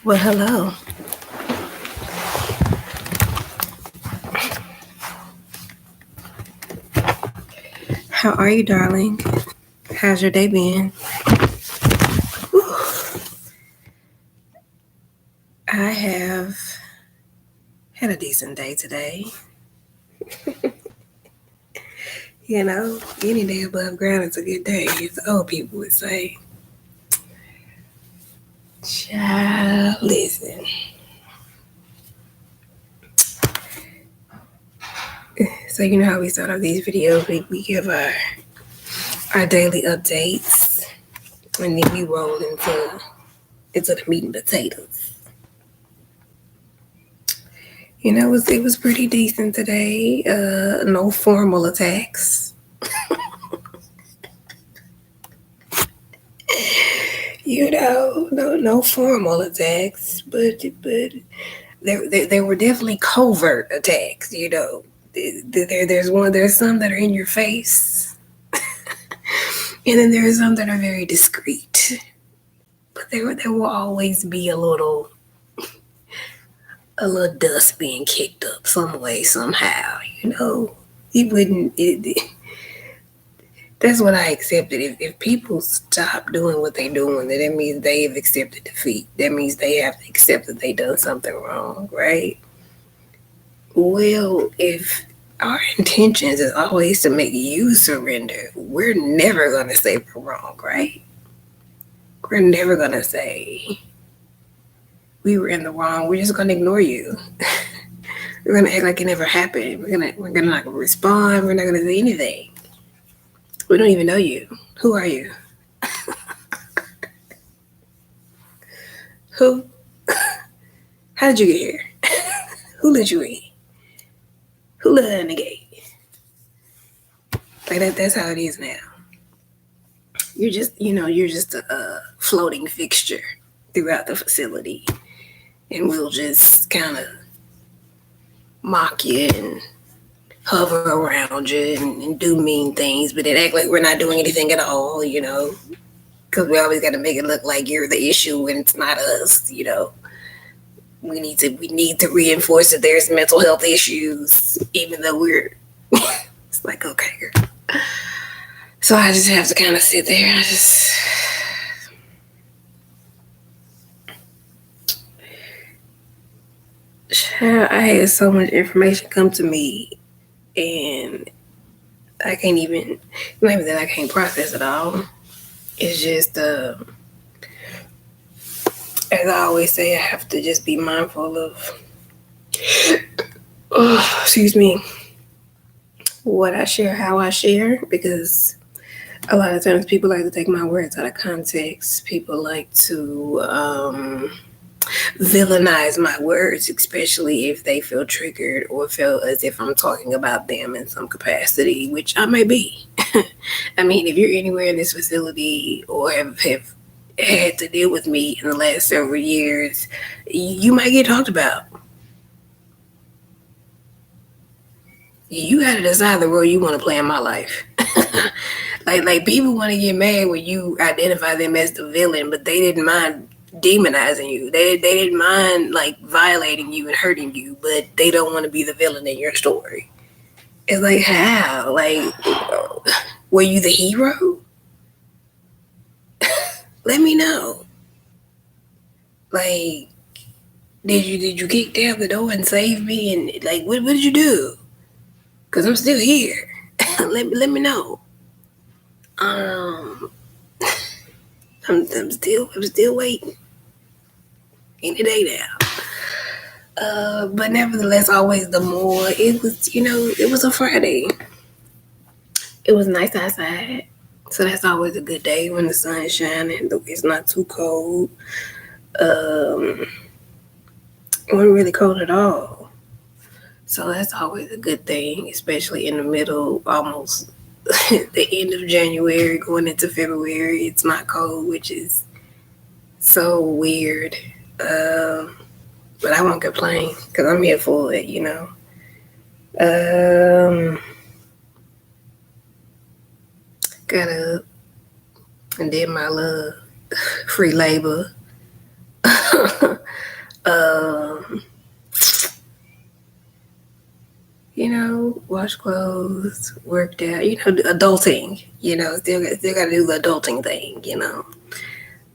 Well, hello. How are you, darling? How's your day been? Whew. I have had a decent day today. You know, any day above ground is a good day, as the old people would say. Child, listen. So you know how we start off these videos, we give our daily updates, and then we roll into the meat and potatoes. You know, it was pretty decent today. No formal attacks. You know, no formal attacks, but there were definitely covert attacks. You know, there's some that are in your face, and then there are some that are very discreet. But there will always be a little dust being kicked up some way somehow. You know, it wouldn't. That's what I accepted. If people stop doing what they're doing, then that means they've accepted defeat. That means they have to accept that they done something wrong, right? Well, if our intentions is always to make you surrender, we're never going to say we're wrong, right? We're never going to say we were in the wrong. We're just going to ignore you. We're going to act like it never happened. We're gonna not gonna respond. We're not going to say anything. We don't even know you. Who are you? Who? How did you get here? Who let you in? Who let in the gate? Like that's how it is now. You're just a floating fixture throughout the facility. And we'll just kind of mock you and hover around you and do mean things, but then act like we're not doing anything at all, you know, because we always got to make it look like you're the issue when it's not us, you know. We need to reinforce that there's mental health issues, even though we're. It's like, okay, girl. So I just have to kind of sit there and I had so much information come to me, and I can't even, maybe that I can't process it all. It's just, as I always say, I have to just be mindful of, excuse me, what I share, how I share, because a lot of times people like to take my words out of context. People like to villainize my words, especially if they feel triggered or feel as if I'm talking about them in some capacity, which I may be. I mean, if you're anywhere in this facility or have had to deal with me in the last several years, you might get talked about. You got to decide the role you want to play in my life. like people want to get mad when you identify them as the villain, but they didn't mind demonizing you. They didn't mind like violating you and hurting you, but they don't want to be the villain in your story. It's like, how? Like, were you the hero? Let me know. Like, did you kick down the door and save me? And like, what did you do? Cause I'm still here. let me know. I'm still waiting. Any day now. But nevertheless, always the more it was, it was a Friday. It was nice outside. So that's always a good day when the sun is shining. It's not too cold. It wasn't really cold at all. So that's always a good thing, especially in the middle, almost the end of January, going into February. It's not cold, which is so weird. But I won't complain because I'm here for it, Got up and did my little free labor. Um, wash clothes, worked out, adulting, still got to do the adulting thing,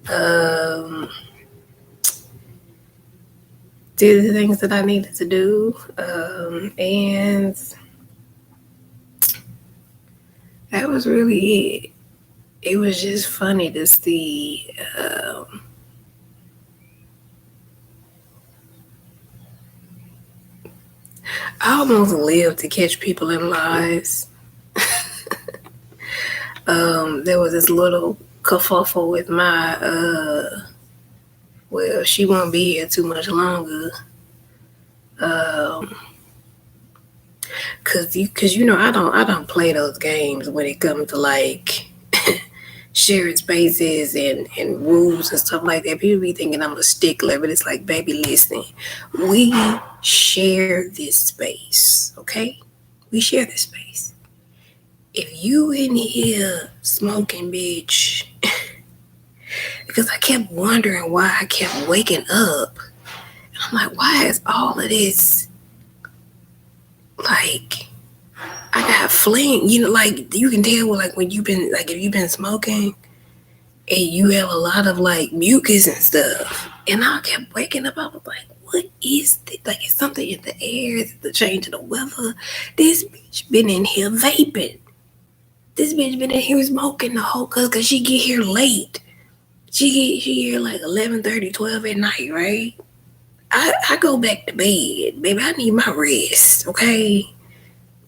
Um, did the things that I needed to do, and that was really it. It was just funny to see. I almost lived to catch people in lies. There was this little kerfuffle with my well, she won't be here too much longer. Cause I don't play those games when it comes to like sharing spaces and rules and stuff like that. People be thinking I'm a stickler, but it's like, baby, listen, we share this space, okay? We share this space. If you in here smoking, bitch, because I kept wondering why I kept waking up. And I'm like, why is all of this like I got fling, like you can tell like when you've been like if you've been smoking and you have a lot of like mucus and stuff. And I kept waking up, I was like, what is this? Like it's something in the air, it's the change of the weather. This bitch been in here vaping. This bitch been in here smoking the whole cause she get here late. She here like 11:30, 12 at night, right? I go back to bed, baby. I need my rest, okay?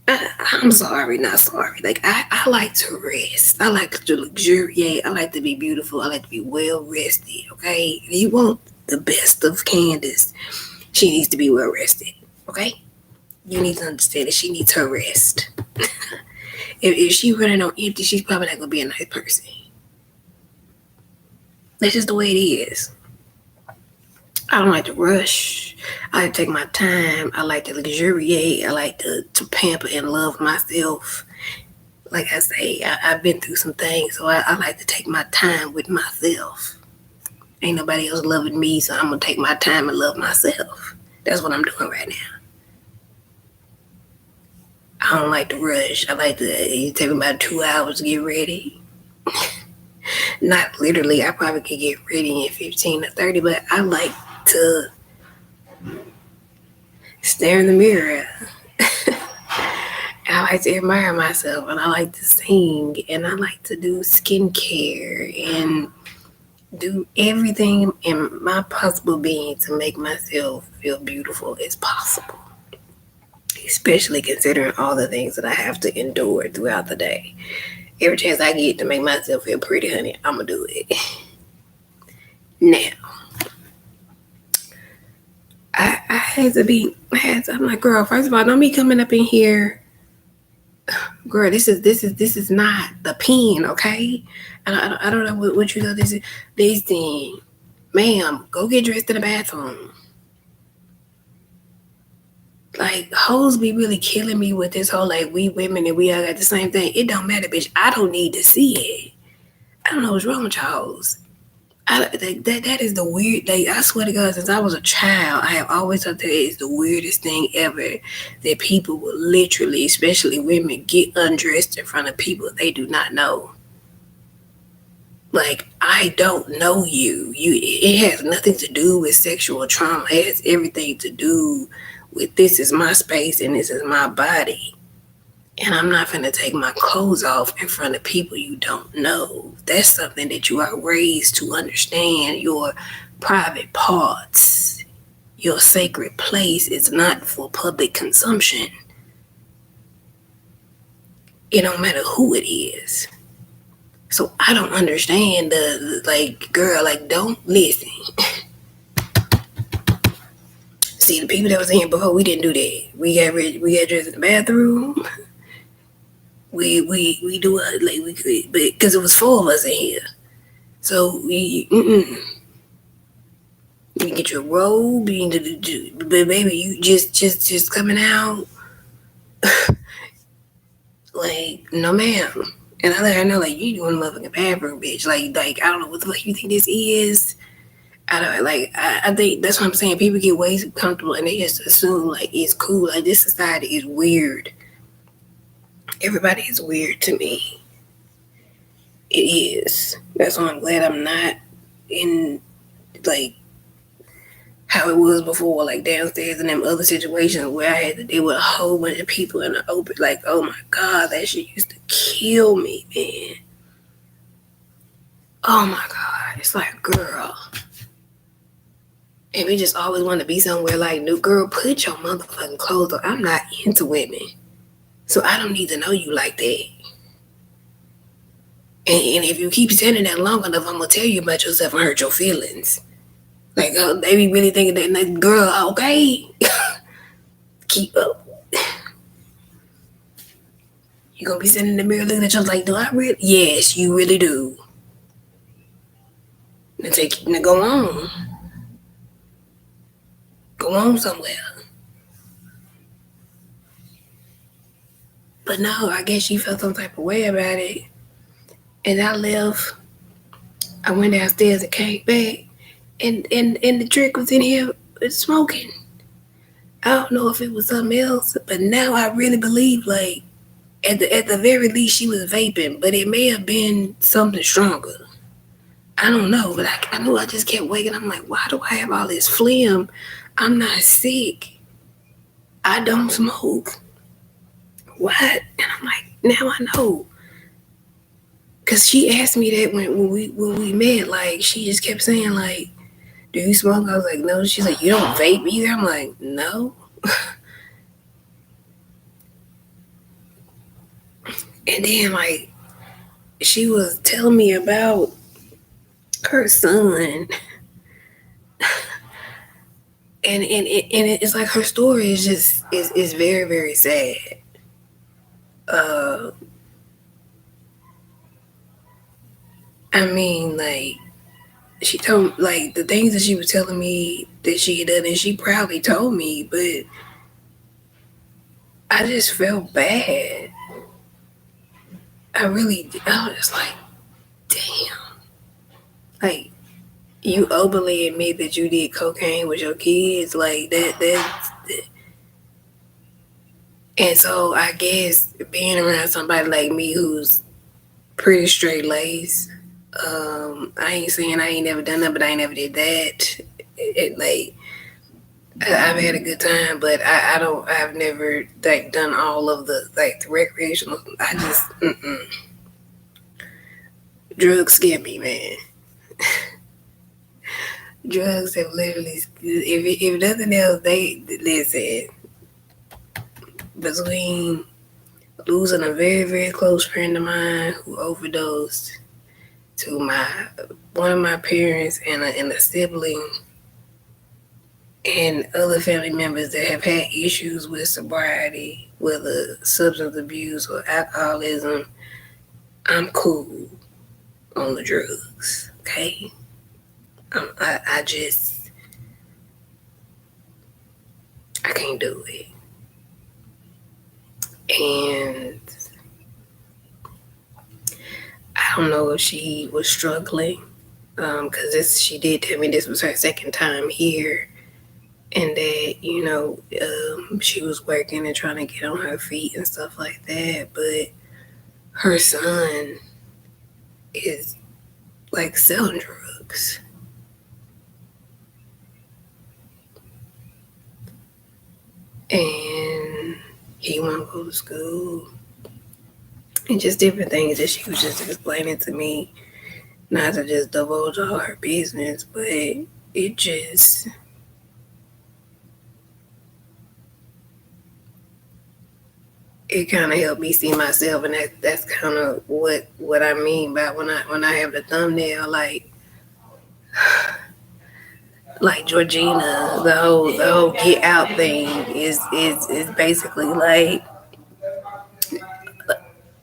I'm sorry, not sorry. Like I like to rest. I like to luxuriate. I like to be beautiful. I like to be well rested. Okay, if you want the best of Candice, she needs to be well rested. Okay, you need to understand that she needs her rest. if she running on empty, she's probably not gonna be a nice person. That's just the way it is. I don't like to rush. I like to take my time. I like to luxuriate. I like to pamper and love myself. Like I say, I've been through some things, so I like to take my time with myself. Ain't nobody else loving me, so I'm going to take my time and love myself. That's what I'm doing right now. I don't like to rush. I like to, it take me about 2 hours to get ready. Not literally, I probably could get ready in 15 to 30, but I like to stare in the mirror. I like to admire myself, and I like to sing, and I like to do skincare and do everything in my possible being to make myself feel beautiful as possible. Especially considering all the things that I have to endure throughout the day. Every chance I get to make myself feel pretty, honey, I'm going to do it. Now, I had to, I'm like, girl, first of all, don't be coming up in here. Girl, this is not the pen, okay? I don't know what you know this is. This thing, ma'am, go get dressed in the bathroom. Like, hoes be really killing me with this whole, like, we women and we all got the same thing. It don't matter, bitch. I don't need to see it. I don't know what's wrong with y'all. That is the weird, like, I swear to God, since I was a child, I have always thought that is the weirdest thing ever, that people will literally, especially women, get undressed in front of people they do not know. Like, I don't know you. It has nothing to do with sexual trauma. It has everything to do with this is my space and this is my body. And I'm not going to take my clothes off in front of people you don't know. That's something that you are raised to understand. Your private parts, your sacred place is not for public consumption. It don't matter who it is. So I don't understand girl, like, don't listen. See, the people that was in here before, we didn't do that. We got dressed in the bathroom. We do it like we could, but because it was 4 of us in here, so you can get your robe, but baby, you just coming out like, no ma'am. And I let her know, like, you doing motherfucking bathroom, bitch. Like I don't know what the fuck you think this is. I think that's what I'm saying. People get way too comfortable and they just assume like it's cool. Like this society is weird. Everybody is weird to me. It is. That's why I'm glad I'm not in like how it was before, like downstairs in them other situations where I had to deal with a whole bunch of people in the open. Like, oh my God, that shit used to kill me, man. Oh my God. It's like, girl. And we just always want to be somewhere like, new girl, put your motherfucking clothes on. I'm not into women. So I don't need to know you like that. And if you keep saying that long enough, I'm going to tell you about yourself and hurt your feelings. Like, they be really thinking that, like, girl, okay. Keep up. You going to be sitting in the mirror looking at yourself like, do I really? Yes, you really do. Now go on. Go on somewhere. But no, I guess she felt some type of way about it. And I left. I went downstairs and came back. And the trick was in here smoking. I don't know if it was something else, but now I really believe, like, at the very least, she was vaping, but it may have been something stronger. I don't know, but I knew I just kept waking. I'm like, why do I have all this phlegm? I'm not sick. I don't smoke. What? And I'm like, now I know. Cause she asked me that when we met. Like, she just kept saying, like, do you smoke? I was like, no. She's like, you don't vape either? I'm like, no. And then, like, she was telling me about her son. And it's like her story is just is very, very sad. I mean, like, she told, like, the things that she was telling me that she had done, and she proudly told me, but I just felt bad. I really did. I was just like, damn. Like, you openly admit that you did cocaine with your kids, like that. And so I guess being around somebody like me who's pretty straight laced, I ain't saying I ain't never done that, but I ain't never did that. Like, I've had a good time, but I've never like done all of the like the recreational. I just drugs scare me, man. Drugs have literally, if nothing else, they listen. Between losing a very, very close friend of mine who overdosed, to one of my parents and a sibling, and other family members that have had issues with sobriety, whether substance abuse or alcoholism, I'm cool on the drugs, okay? I can't do it. And I don't know if she was struggling, because she did tell me this was her second time here, and that, she was working and trying to get on her feet and stuff like that. But her son is like selling drugs. And he won't go to school. And just different things that she was just explaining to me. Not to just divulge all her business, but it just... it kind of helped me see myself, and that's kind of what I mean by when I have the thumbnail, like Georgina, the whole get out thing is basically like,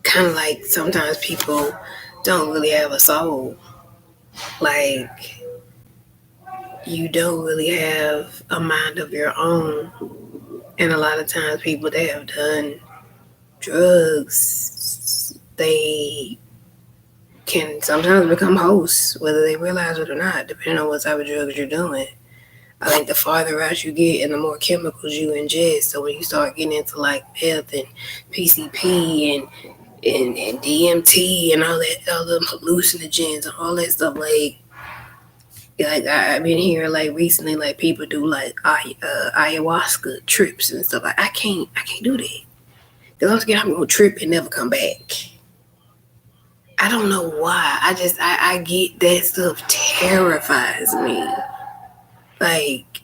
kind of like, sometimes people don't really have a soul. Like, you don't really have a mind of your own. And a lot of times people that have done drugs, they can sometimes become hosts, whether they realize it or not, depending on what type of drugs you're doing. I think the farther out you get and the more chemicals you ingest, so when you start getting into like meth and PCP and DMT and all the hallucinogens and all that stuff, like I've been hearing like recently, like people do like ayahuasca trips and stuff. Like I can't do that. Because I'm gonna trip and never come back. I don't know why. I get that stuff terrifies me. Like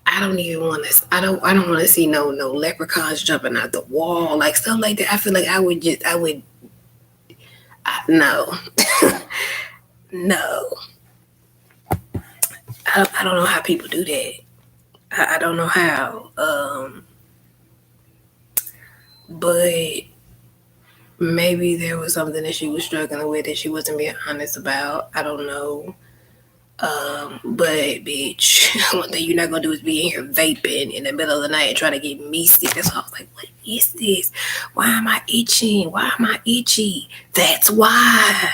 I don't even want to. I don't want to see no leprechauns jumping out the wall, like stuff like that. I feel like I would. No, no. I don't know how people do that. I don't know how. But maybe there was something that she was struggling with that she wasn't being honest about. I don't know. But bitch, one thing you're not gonna do is be in here vaping in the middle of the night and try to get me sick. That's why I was like, what is this? Why am I itching? Why am I itchy? That's why.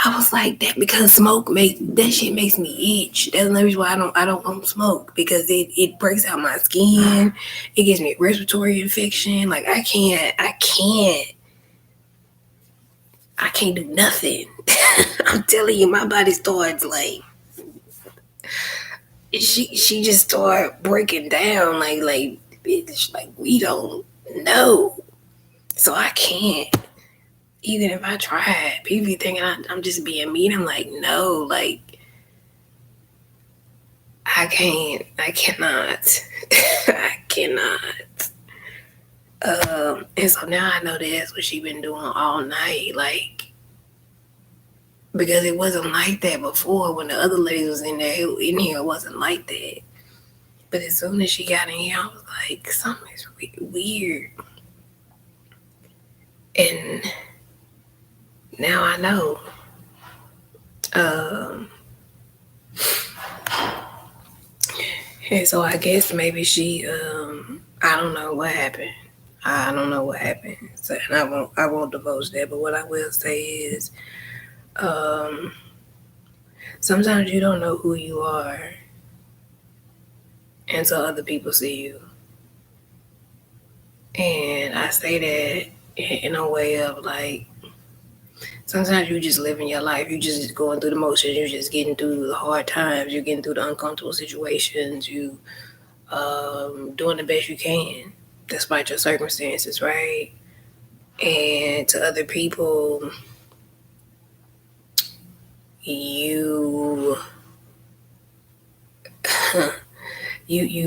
I was like that because that shit makes me itch. That's the reason why I don't smoke, because it breaks out my skin. It gives me a respiratory infection. Like I can't do nothing. I'm telling you, my body starts like she just started breaking down like bitch, like we don't know. So I can't. Even if I tried, people be thinking I'm just being mean. I'm like, no, like I cannot. I cannot. And so now I know that's what she been doing all night, like, because it wasn't like that before when the other ladies was in here. It wasn't like that. But as soon as she got in here, I was like, something's weird. And now I know. And so I guess maybe she, I don't know what happened. I don't know what happened. So, and I won't divulge that. But what I will say is, sometimes you don't know who you are until other people see you. And I say that in a way of like, sometimes you just living your life. You just going through the motions. You're just getting through the hard times. You're getting through the uncomfortable situations. You doing the best you can despite your circumstances, right? And to other people, you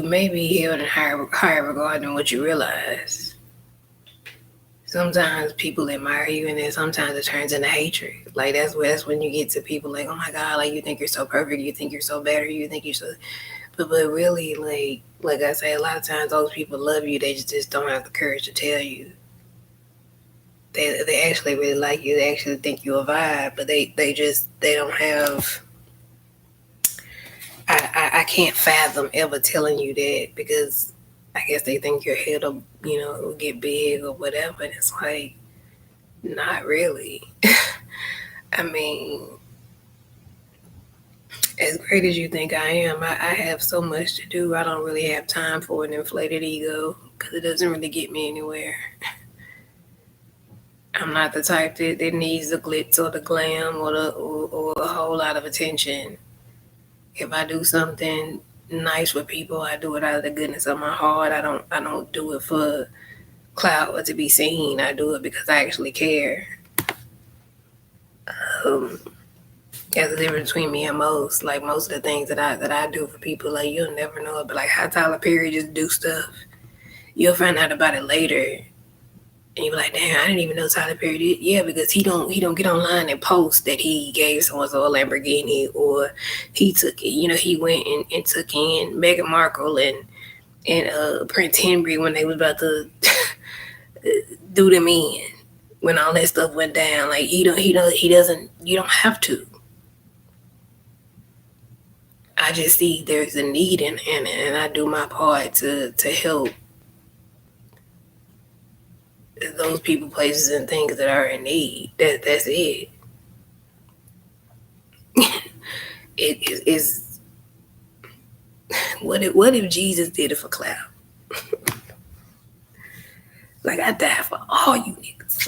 may be held in higher regard than what you realize. Sometimes people admire you, and then sometimes it turns into hatred. Like that's when you get to people like, oh my God, like you think you're so perfect, you think you're so better, you think you're so, but really, like I say, a lot of times those people love you. They just don't have the courage to tell you. They actually really like you. They actually think you're a vibe, but they don't have. I can't fathom ever telling you that, because I guess they think your head will get big or whatever. And it's like, not really. I mean, as great as you think I am, I have so much to do. I don't really have time for an inflated ego, because it doesn't really get me anywhere. I'm not the type that needs the glitz or the glam or a whole lot of attention. If I do something nice with people, I do it out of the goodness of my heart. I don't do it for clout or to be seen. I do it because I actually care. There's a difference between me and most. Like most of the things that I do for people, like you'll never know it. But like how Tyler Perry just do stuff, you'll find out about it later. And you're like, damn, I didn't even know Tyler Perry did. Yeah, because he don't get online and post that he gave so-and-so a Lamborghini, or he took it. He went and took in Meghan Markle and Prince Henry when they was about to do them in, when all that stuff went down. Like he doesn't. You don't have to. I just see there's a need and I do my part to help those people, places, and things that are in need. That's it. It is. What if Jesus did it for clout? Like, I died for all you niggas.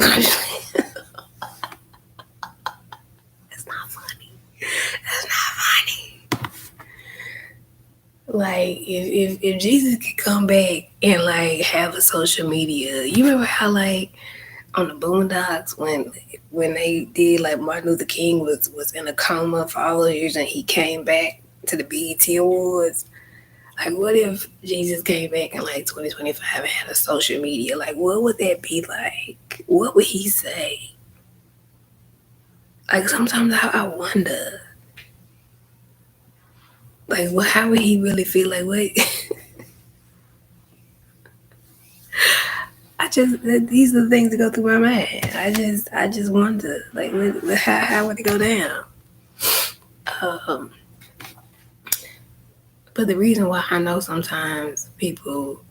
That's not funny. That's not funny. Like, if Jesus could come back and like have a social media, you remember how like on the Boondocks when they did like Martin Luther King was in a coma for all those years and he came back to the BET Awards. Like, what if Jesus came back in like 2025 and had a social media? Like, what would that be like? What would he say? Like, sometimes I wonder. Like, what? How would he really feel? Like, what? These are the things that go through my mind. I just wonder. Like, how would it go down? But the reason why I know sometimes people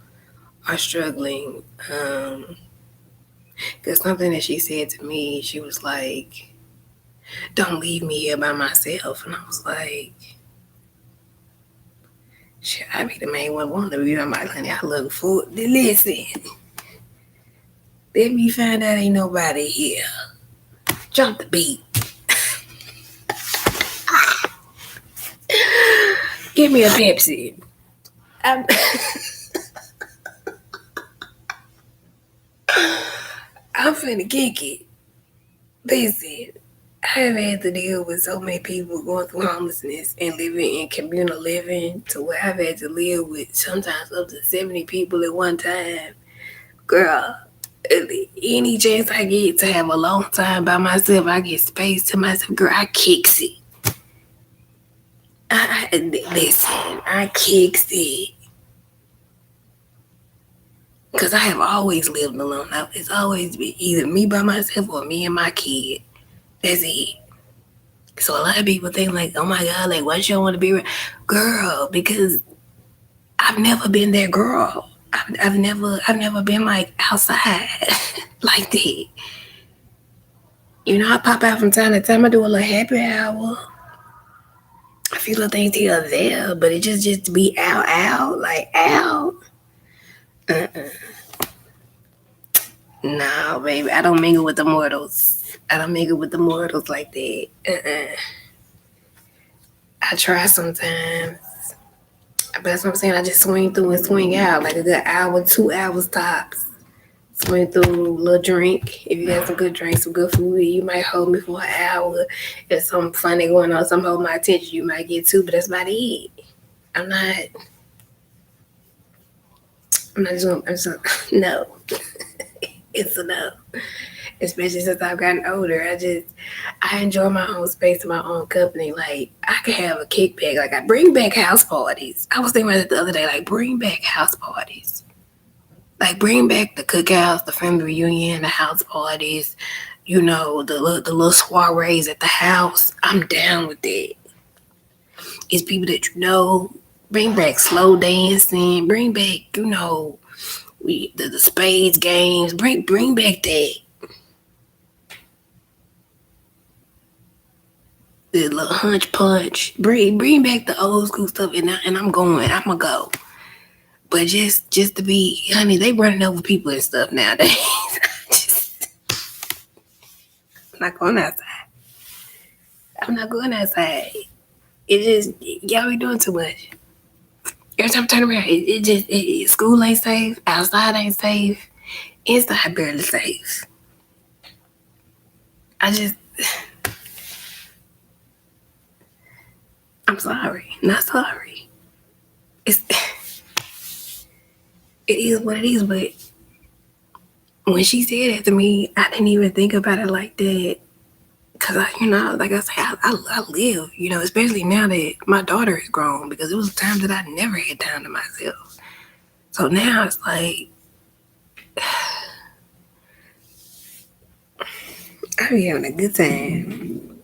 are struggling, because something that she said to me, she was like, "Don't leave me here by myself," and I was like, "Should I be the main one wanting to be by my honey? I look for listen. Let me find out ain't nobody here. Jump the beat. Give me a Pepsi." I'm finna kick it. Listen, I have had to deal with so many people going through homelessness and living in communal living to where I've had to live with sometimes up to 70 people at one time. Girl, any chance I get to have a long time by myself, I get space to myself, girl, I kicks it. I kicks it. Because I have always lived alone. It's always been either me by myself or me and my kid. That's it. So a lot of people think like, oh my God, like, why you don't want to be around? Girl, because I've never been that girl. I've never been like outside like that. You know, I pop out from time to time. I do a little happy hour. A few little things here or there, but it just to be out, like out. No, baby, I don't mingle with the mortals. I don't mingle with the mortals like that. I try sometimes, but that's what I'm saying. I just swing through and swing out like a good hour, 2 hours tops. Swing through a little drink. If you got some good drinks, some good food, you might hold me for an hour. If something funny going on, something hold my attention, you might get two, but that's about it. I'm just no. It's a no. Especially since I've gotten older. I enjoy my own space and my own company. Like, I could have a kickback. Like, I bring back house parties. I was thinking about it the other day. Like, bring back house parties. Like, bring back the cookouts, the family reunion, the house parties, you know, the little soirees at the house. I'm down with that. It's people that you know. Bring back slow dancing. Bring back, you know, the spades games. Bring back that. The little hunch punch. Bring back the old school stuff, and I'm going. I'm gonna go. But just to be, honey, they running over people and stuff nowadays. I'm not going outside. I'm not going outside. It just, y'all be doing too much. Every time I turn around, school ain't safe, outside ain't safe, inside barely safe. I'm sorry. Not sorry. It is what it is, but when she said that to me, I didn't even think about it like that. Because, like I said, I live, especially now that my daughter is grown, because it was times that I never had time to myself. So now it's like, I be having a good time.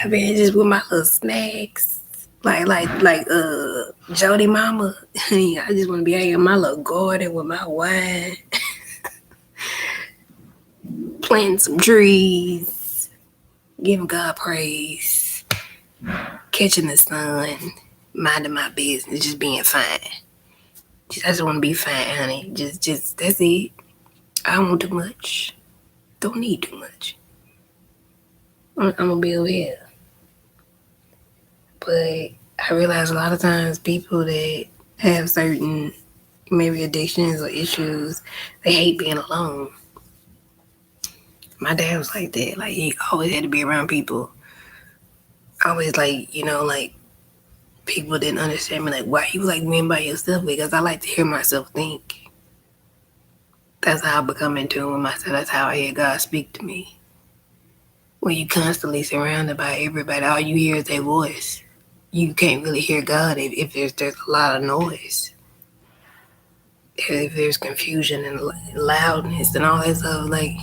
I be just with my little snacks, Like Jody Mama. I just want to be out in my little garden with my wine, planting some trees, giving God praise, catching the sun, minding my business, just being fine. I just want to be fine, honey. Just that's it. I don't want too much. Don't need too much. I'm gonna be over here. But I realize a lot of times people that have certain maybe addictions or issues, they hate being alone. My dad was like that. Like, he always had to be around people. Always like, people didn't understand me. Like, why you like being by yourself? Because I like to hear myself think. That's how I become in tune with myself. That's how I hear God speak to me. When you constantly surrounded by everybody, all you hear is their voice. You can't really hear God if there's a lot of noise. If there's confusion and loudness and all that stuff, like,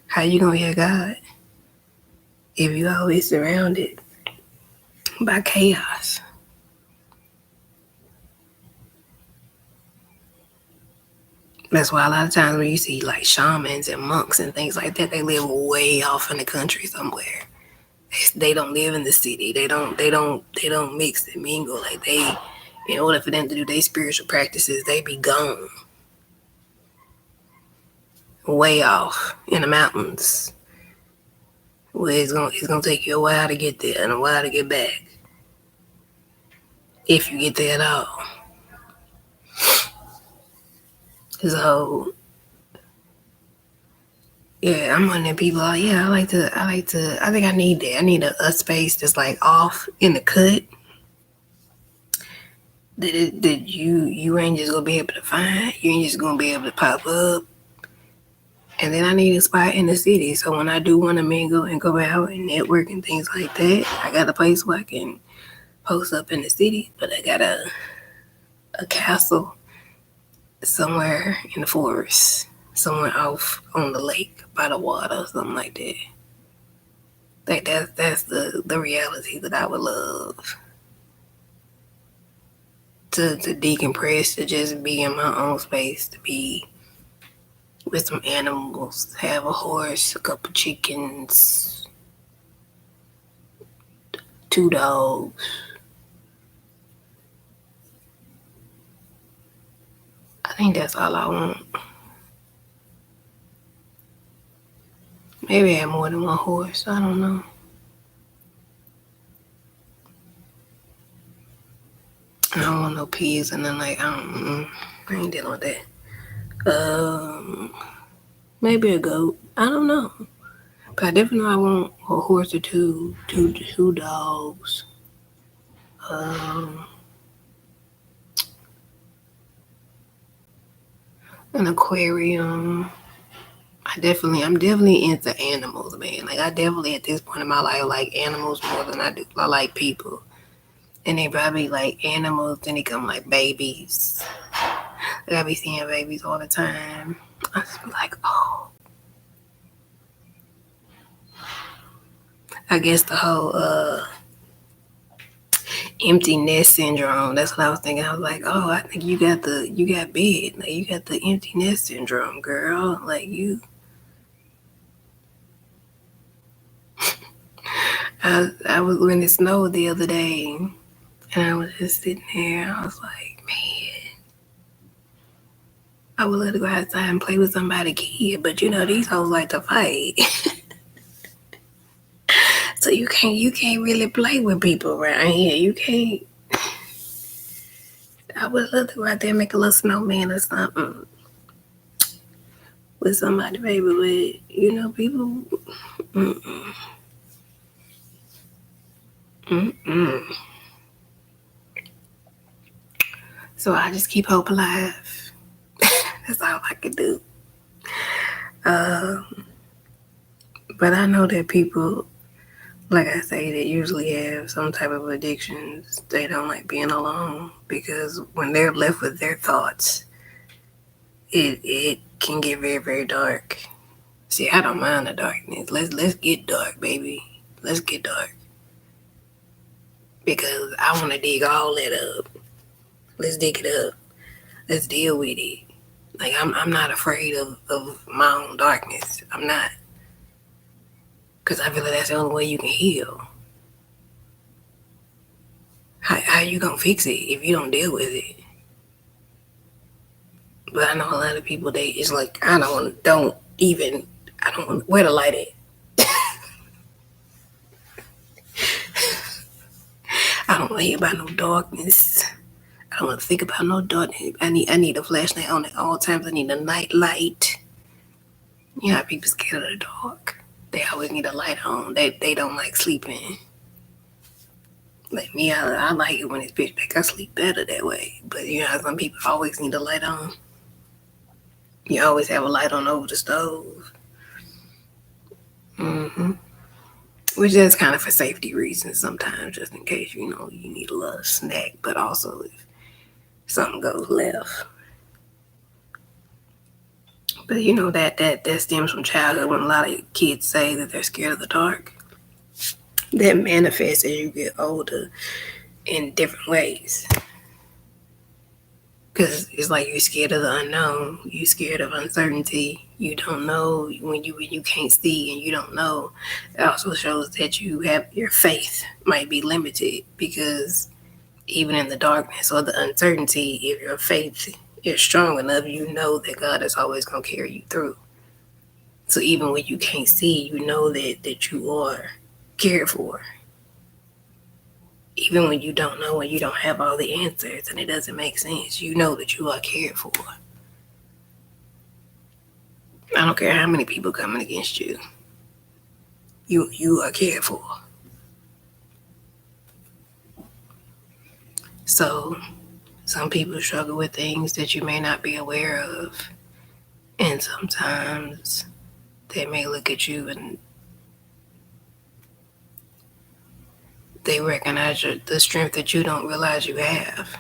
how you gonna hear God if you always surrounded by chaos? That's why a lot of times when you see like shamans and monks and things like that, they live way off in the country somewhere. They don't live in the city. They don't mix and mingle. Like, in order for them to do their spiritual practices, they be gone. Way off in the mountains. Where it's gonna take you a while to get there and a while to get back. If you get there at all. So yeah, I'm one of them people. Yeah, I think I need that. I need a space that's like off in the cut. That you ain't just gonna be able to find. You ain't just gonna be able to pop up. And then I need a spot in the city. So when I do want to mingle and go out and network and things like that, I got a place where I can post up in the city. But I got a castle somewhere in the forest, somewhere off on the lake by the water, something like that. That's the reality that I would love to decompress, to just be in my own space, to be with some animals, have a horse, a couple chickens, 2 dogs. I think that's all I want. Maybe I have more than one horse. I don't know. I don't want no pigs and then I ain't dealing with that. Maybe a goat. I don't know. But I definitely know I want a horse or two dogs. An aquarium. I'm definitely into animals, man. Like, I definitely at this point in my life like animals more than I like people. And they probably like animals, then they come like babies. Like, I be seeing babies all the time. I just be like, oh. I guess the whole empty nest syndrome. That's what I was thinking. I was like, oh, I think you got big. Like, you got the empty nest syndrome, girl. Like, you. I was when it snowed the other day, and I was just sitting there. I was like, man, I would love to go outside and play with somebody's kid, but these hoes like to fight. So you can't really play with people around here. You can't. I would love to go out there and make a little snowman or something with somebody, baby. But people. So I just keep hope alive. That's all I can do. But I know that people, like I say, that usually have some type of addictions. They don't like being alone because when they're left with their thoughts, it can get very, very dark. See, I don't mind the darkness. Let's get dark, baby. Let's get dark. because I want to dig all that up. Let's dig it up. Let's deal with it. Like, I'm not afraid of my own darkness. I'm not. Because I feel like that's the only way you can heal. How you gonna fix it if you don't deal with it? But I know a lot of people, it's like, I don't want where to light it. I don't want to hear about no darkness. I don't want to think about no darkness. I need a flashlight on at all times. I need a night light. You know how people scared of the dark. They always need a light on. They don't like sleeping. Like me, I like it when it's pitch black. I sleep better that way. But you know how some people always need a light on. You always have a light on over the stove. Which is kind of for safety reasons sometimes, just in case, you need a little snack. But also if something goes left. But that stems from childhood, when a lot of kids say that they're scared of the dark. That manifests as you get older in different ways. Because it's like you're scared of the unknown. You're scared of uncertainty. You don't know when you can't see and you don't know. It also shows that your faith might be limited, because even in the darkness or the uncertainty, if your faith is strong enough, you know that God is always going to carry you through. So even when you can't see, you know that you are cared for. Even when you don't know and you don't have all the answers and it doesn't make sense, you know that you are cared for. I don't care how many people coming against you. You are cared for. So some people struggle with things that you may not be aware of. And sometimes they may look at you and they recognize the strength that you don't realize you have.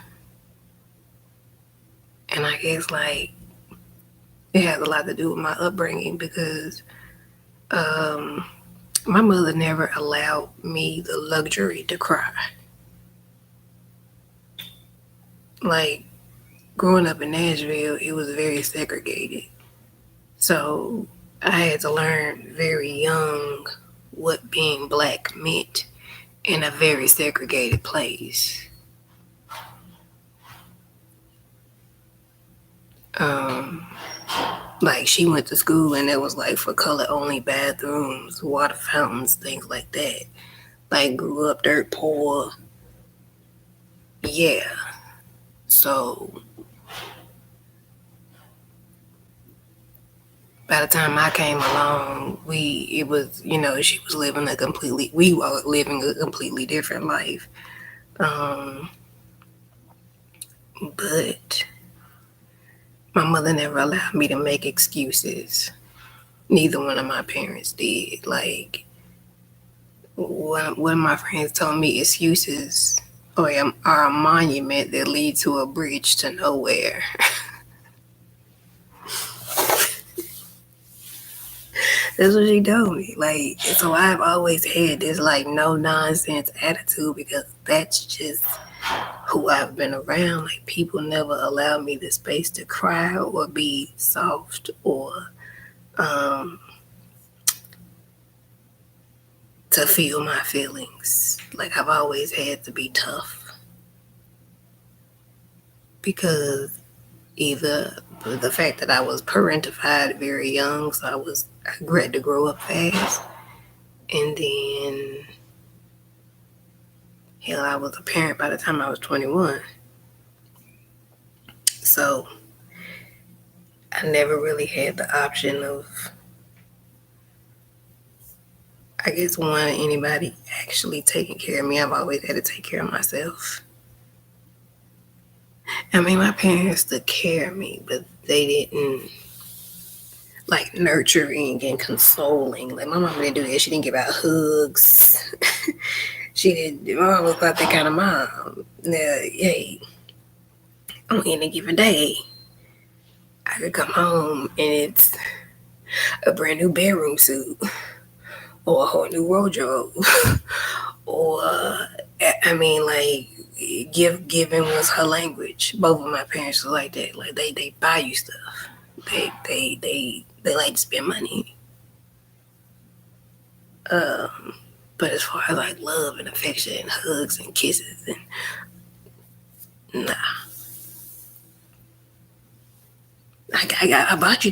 And I guess it has a lot to do with my upbringing, because my mother never allowed me the luxury to cry. Like, growing up in Nashville, it was very segregated. So I had to learn very young what being black meant in a very segregated place. Like, she went to school and it was like for color only bathrooms, water fountains, things like that. Like, grew up dirt poor. Yeah. So by the time I came along, we were living a completely different life. But my mother never allowed me to make excuses. Neither one of my parents did. Like, one of my friends told me excuses are a monument that leads to a bridge to nowhere. That's what she told me. Like, so I've always had this no nonsense attitude, because that's just who I've been around. Like, people never allow me the space to cry or be soft or to feel my feelings. Like, I've always had to be tough, because either the fact that I was parentified very young, so I had to grow up fast, and then I was a parent by the time I was 21. So I never really had the option of, I guess, anybody actually taking care of me. I've always had to take care of myself. I mean, my parents took care of me, but they didn't nurturing and consoling. Like, my mom didn't do that. She didn't give out hugs. She didn't. My mom was not that kind of mom. Now, hey, on any given day, I could come home and it's a brand new bedroom suit, or a whole new wardrobe, or I mean, like, giving was her language. Both of my parents were like that. Like they buy you stuff. They like to spend money. But as far as like love and affection and hugs and kisses and nah. I bought you,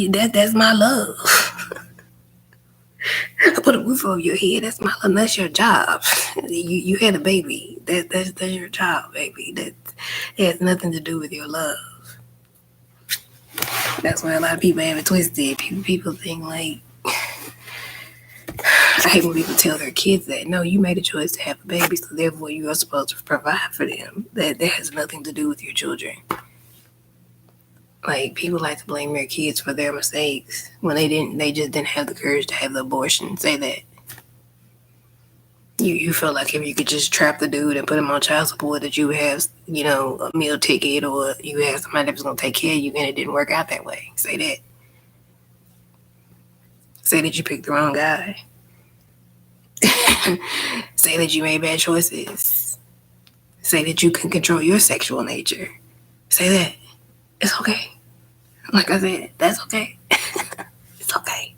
Dad. That's my love. I put a roof over your head. That's my love. That's your job. You had a baby. That's your job, baby. That has nothing to do with your love. That's why a lot of people have it twisted. People think like, I hate when people tell their kids that, no, you made a choice to have a baby, so therefore you are supposed to provide for them. That has nothing to do with your children. Like, people like to blame their kids for their mistakes when they just didn't have the courage to have the abortion. Say that. You feel like if you could just trap the dude and put him on child support, that you would have, a meal ticket, or you have somebody that was going to take care of you, and it didn't work out that way. Say that. Say that you picked the wrong guy. Say that you made bad choices. Say that you can control your sexual nature. Say that. It's okay. Like I said, that's okay. It's okay.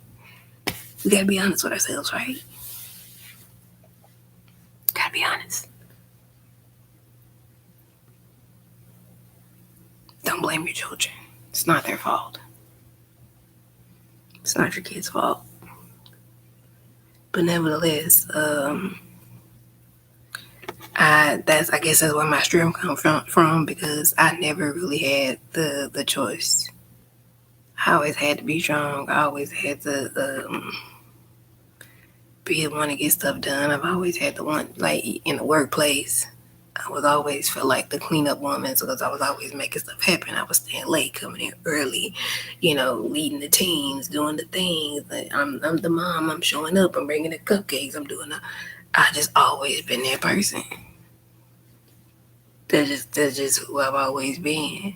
We gotta be honest with ourselves, right? Gotta be honest. Don't blame your children. It's not their fault. It's not your kid's fault. But nevertheless, I guess that's where my strength comes from, because I never really had the choice. I always had to be strong. I always had to be the one to get stuff done. I've always had the one, like in the workplace, I was always felt like the cleanup woman, because I was always making stuff happen. I was staying late, coming in early, leading the teams, doing the things. I'm the mom. I'm showing up. I'm bringing the cupcakes. I just always been that person. That's just who I've always been.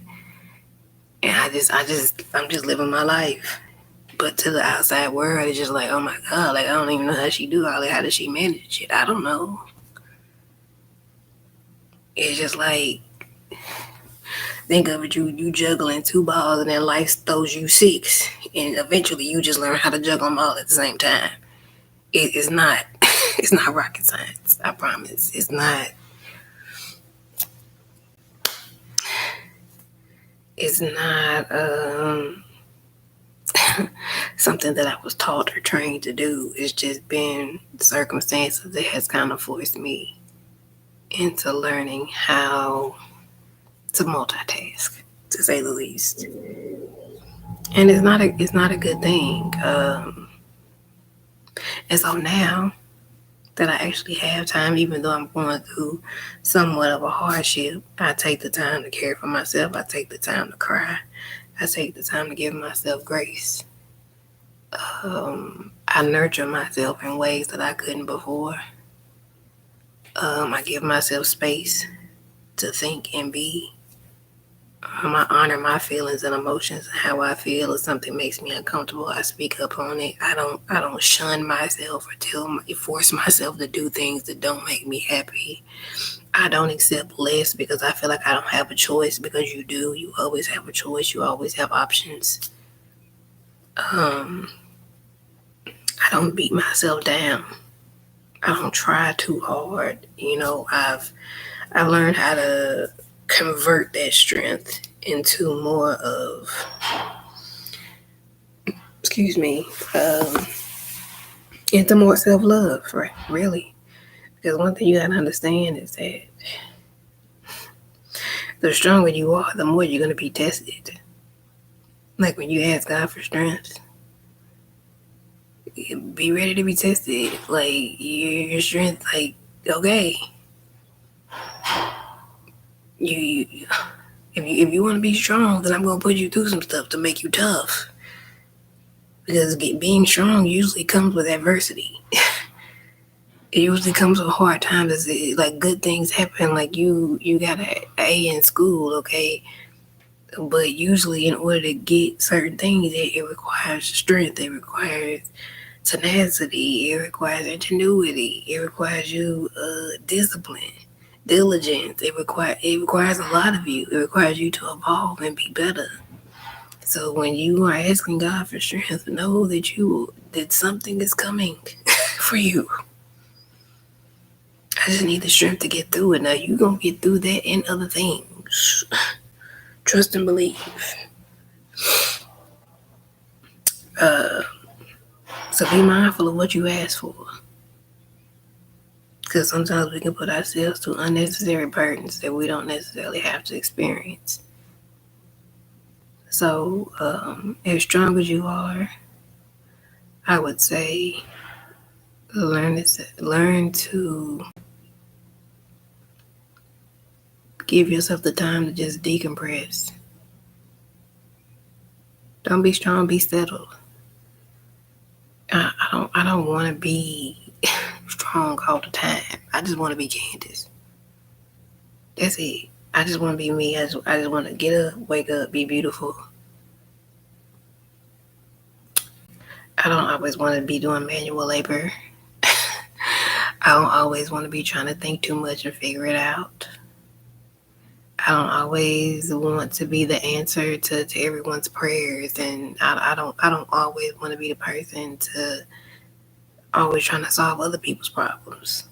And I'm just living my life. But to the outside world, it's just like, oh my God, like I don't even know how she do all that. How does she manage it? I don't know. It's just like, think of it, you juggling 2 balls and then life throws you 6. And eventually you just learn how to juggle them all at the same time. It's not it's not rocket science. I promise. It's not. It's not something that I was taught or trained to do. It's just been circumstances that has kind of forced me into learning how to multitask, to say the least. And it's not a good thing. And so now that I actually have time, even though I'm going through somewhat of a hardship, I take the time to care for myself. I take the time to cry. I take the time to give myself grace. I nurture myself in ways that I couldn't before. I give myself space to think and be. I honor my feelings and emotions and how I feel. If something makes me uncomfortable, I speak up on it. I don't shun myself or force myself to do things that don't make me happy. I don't accept less because I feel like I don't have a choice, because you do. You always have a choice. You always have options. I don't beat myself down. I don't try too hard. I've learned how to convert that strength into more of, into more self-love, right? Really. Because one thing you gotta understand is that the stronger you are, the more you're gonna be tested. Like when you ask God for strength, be ready to be tested. Like your strength, like, okay. If you want to be strong, then I'm going to put you through some stuff to make you tough. Because being strong usually comes with adversity. It usually comes with hard times. Like good things happen. Like you got an A in school, okay? But usually in order to get certain things, it requires strength. It requires tenacity. It requires ingenuity. It requires you discipline, diligence. It requires a lot of you. It requires you to evolve and be better. So when you are asking God for strength, know that something is coming for you. I just need the strength to get through it. Now you gonna get through that and other things. Trust and believe. So be mindful of what you ask for. Because sometimes we can put ourselves through unnecessary burdens that we don't necessarily have to experience. So, as strong as you are, I would say learn to give yourself the time to just decompress. Don't be strong, be settled. I don't want to be strong all the time. I just want to be Candice. That's it. I just want to be me. I just want to get up, wake up, be beautiful. I don't always want to be doing manual labor. I don't always want to be trying to think too much and figure it out. I don't always want to be the answer to everyone's prayers, and I don't always want to be the person to always trying to solve other people's problems.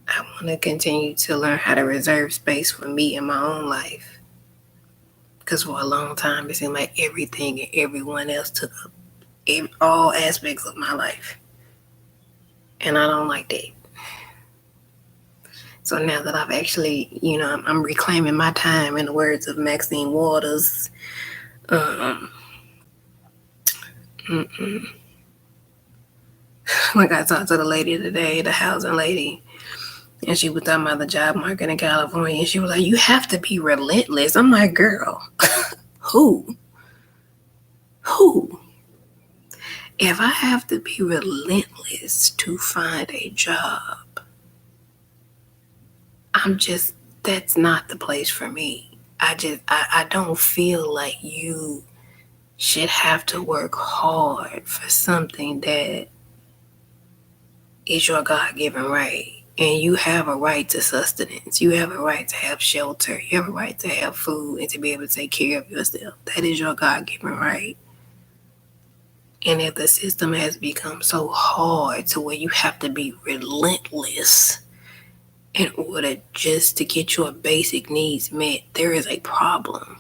I want to continue to learn how to reserve space for me in my own life. Because for a long time, it seemed like everything and everyone else took up all aspects of my life. And I don't like that. So now that I've actually, I'm reclaiming my time, in the words of Maxine Waters. Like I talked to the lady today, the housing lady, and she was talking about the job market in California, and she was like, you have to be relentless. I'm like, girl, who? If I have to be relentless to find a job, that's not the place for me. I don't feel like you should have to work hard for something that is your God-given right. And you have a right to sustenance. You have a right to have shelter. You have a right to have food and to be able to take care of yourself. That is your God-given right. And if the system has become so hard to where you have to be relentless in order just to get your basic needs met, there is a problem.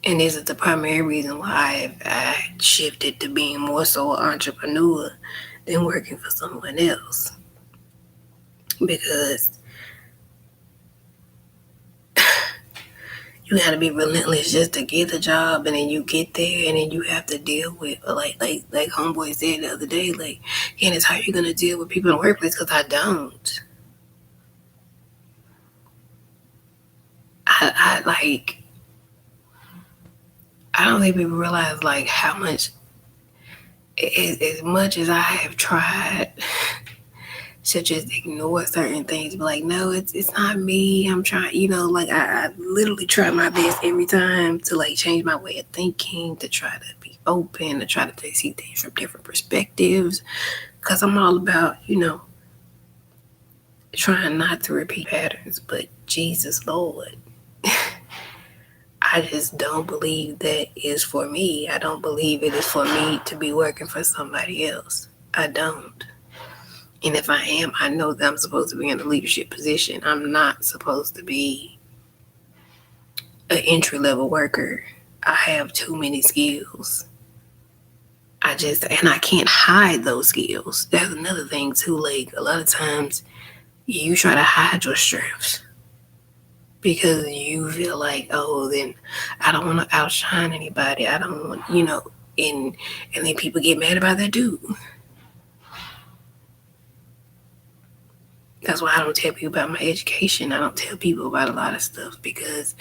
And this is the primary reason why I shifted to being more so an entrepreneur than working for someone else. Because you got to be relentless just to get a job, and then you get there, and then you have to deal with, like homeboy said the other day, like, Candice, how are you going to deal with people in the workplace? Because I don't. I don't think people realize, like, how much, as much as I have tried to just ignore certain things, but like, no, it's not me. I'm trying, like I literally try my best every time to like change my way of thinking, to try to be open, to try to see things from different perspectives, because I'm all about, trying not to repeat patterns. But Jesus Lord, I just don't believe that is for me. I don't believe it is for me to be working for somebody else. I don't. And if I am, I know that I'm supposed to be in a leadership position. I'm not supposed to be an entry-level worker. I have too many skills. And I can't hide those skills. That's another thing too. Like, a lot of times you try to hide your strengths because you feel like, oh, then I don't want to outshine anybody. I don't want, and then people get mad about that too. That's why I don't tell people about my education. I don't tell people about a lot of stuff because,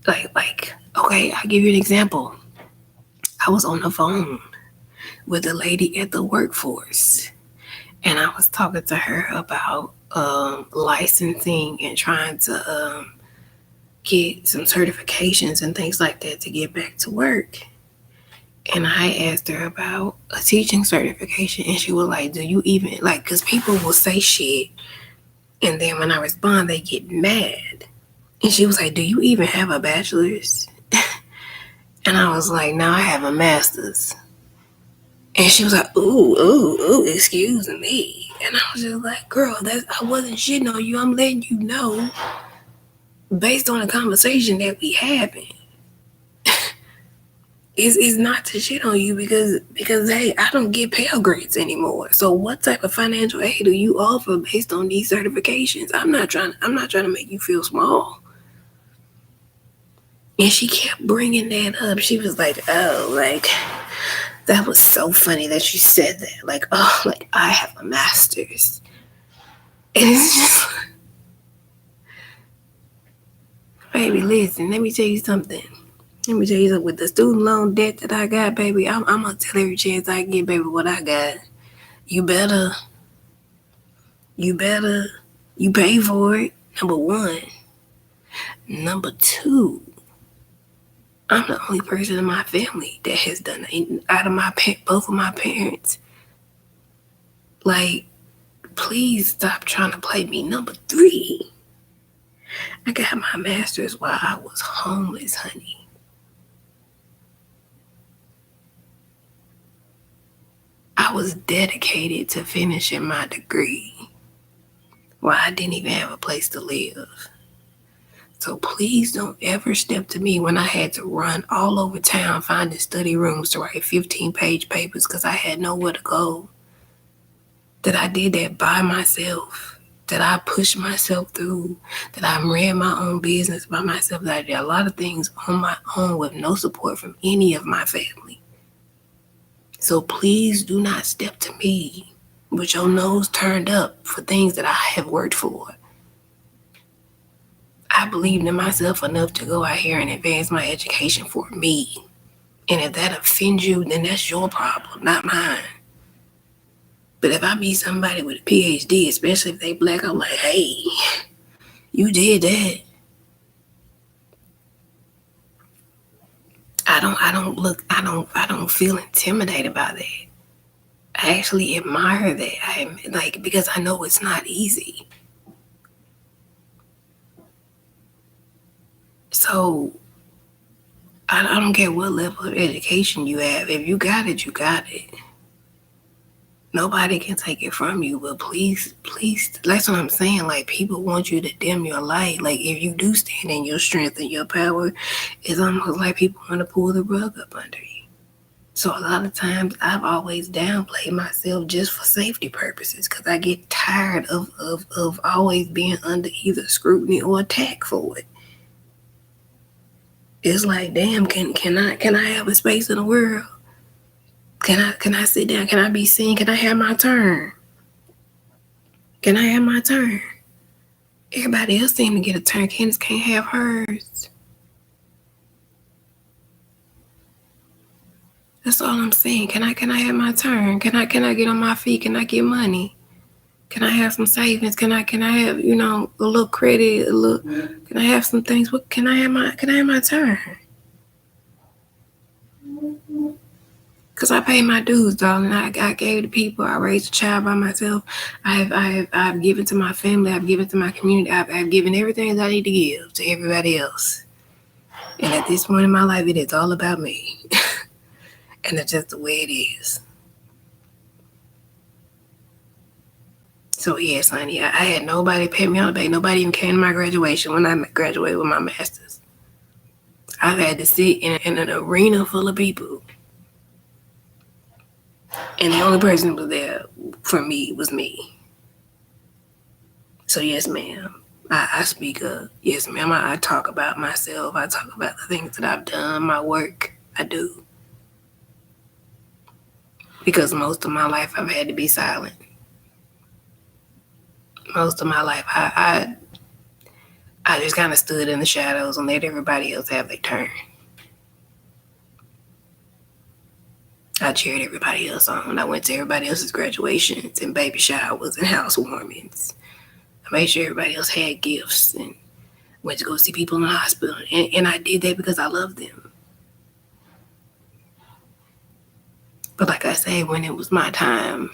like, okay, I'll give you an example. I was on the phone with a lady at the workforce, and I was talking to her about licensing and trying to get some certifications and things like that to get back to work. And I asked her about a teaching certification, and she was like, do you even, like, because people will say shit, and then when I respond, they get mad. And she was like, do you even have a bachelor's? And I was like, no, I have a master's. And she was like, ooh, excuse me. And I was just like, girl, I wasn't shitting on you. I'm letting you know, based on the conversation that we having, is not to shit on you because hey, I don't get Pell Grants anymore. So what type of financial aid do you offer based on these certifications? I'm not trying to make you feel small. And she kept bringing that up. She was like, oh, like, that was so funny that you said that. Like, oh, like, I have a master's. And it's just, baby, listen, let me tell you something. With the student loan debt that I got, baby, I'm going to tell every chance I get, baby, what I got. You better, you pay for it, number one. Number two, I'm the only person in my family that has done it. Out of both of my parents. Like, please stop trying to play me. Number three, I got my master's while I was homeless, honey. I was dedicated to finishing my degree while I didn't even have a place to live. So please don't ever step to me when I had to run all over town finding study rooms to write 15-page papers because I had nowhere to go. That I did that by myself. That I pushed myself through. That I ran my own business by myself. That I did a lot of things on my own with no support from any of my family. So please do not step to me with your nose turned up for things that I have worked for. I believed in myself enough to go out here and advance my education for me. And if that offends you, then that's your problem, not mine. But if I meet somebody with a PhD, especially if they black, I'm like, hey, you did that. I don't feel intimidated by that. I actually admire that. Because I know it's not easy. So I don't care what level of education you have. If you got it, you got it. Nobody can take it from you, but please, that's what I'm saying. Like, people want you to dim your light. Like, if you do stand in your strength and your power, it's almost like people want to pull the rug up under you. So a lot of times I've always downplayed myself just for safety purposes because I get tired of always being under either scrutiny or attack for it. It's like, damn, can I have a space in the world? Can I sit down? Can I be seen? Can I have my turn? Can I have my turn? Everybody else seem to get a turn. Candice can't have hers. That's all I'm saying. Can I have my turn? Can I get on my feet? Can I get money? Can I have some savings? Can I have, a little credit, can I have some things? Can I have my turn? Because I paid my dues, darling. I gave to people. I raised a child by myself. I've given to my family. I've given to my community. I've given everything that I need to give to everybody else. And at this point in my life, it is all about me. And it's just the way it is. So yes, honey, I had nobody pay me on the back. Nobody even came to my graduation when I graduated with my master's. I've had to sit in an arena full of people. And the only person who was there for me was me. So yes, ma'am, I speak up. Yes, ma'am, I talk about myself. I talk about the things that I've done, my work. I do. Because most of my life I've had to be silent. Most of my life I just kind of stood in the shadows and let everybody else have their turn. I cheered everybody else on. I went to everybody else's graduations and baby showers and housewarmings. I made sure everybody else had gifts and went to go see people in the hospital. And I did that because I love them. But like I say, when it was my time,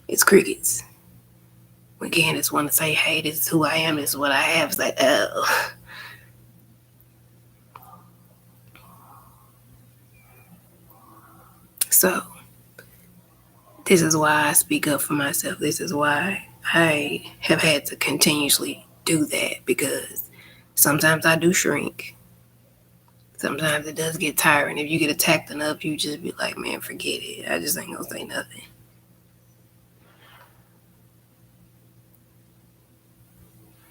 it's crickets. When Candice want to say, hey, this is who I am, this is what I have, it's like, oh. So, this is why I speak up for myself. This is why I have had to continuously do that, because sometimes I do shrink. Sometimes it does get tiring. If you get attacked enough, you just be like, man, forget it. I just ain't gonna say nothing.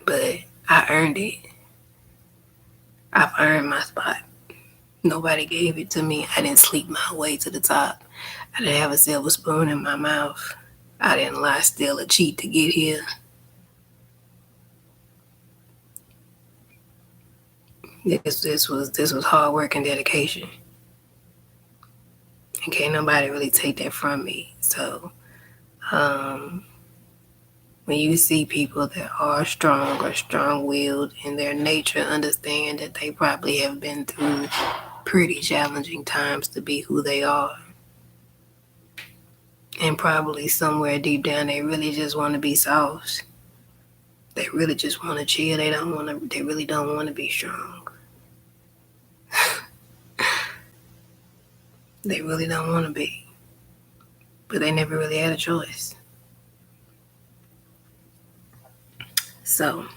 But I earned it. I've earned my spot. Nobody gave it to me. I didn't sleep my way to the top. I didn't have a silver spoon in my mouth. I didn't lie, steal, or cheat to get here. This was hard work and dedication. And can't nobody really take that from me. So, when you see people that are strong or strong-willed in their nature, understand that they probably have been through pretty challenging times to be who they are. And probably somewhere deep down, they really just want to be soft. They really just want to chill. They really don't want to be strong. They really don't want to be. But they never really had a choice. So,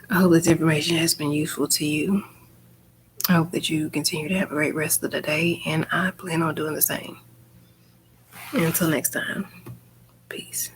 I hope this information has been useful to you. I hope that you continue to have a great rest of the day, and I plan on doing the same. Until next time, peace.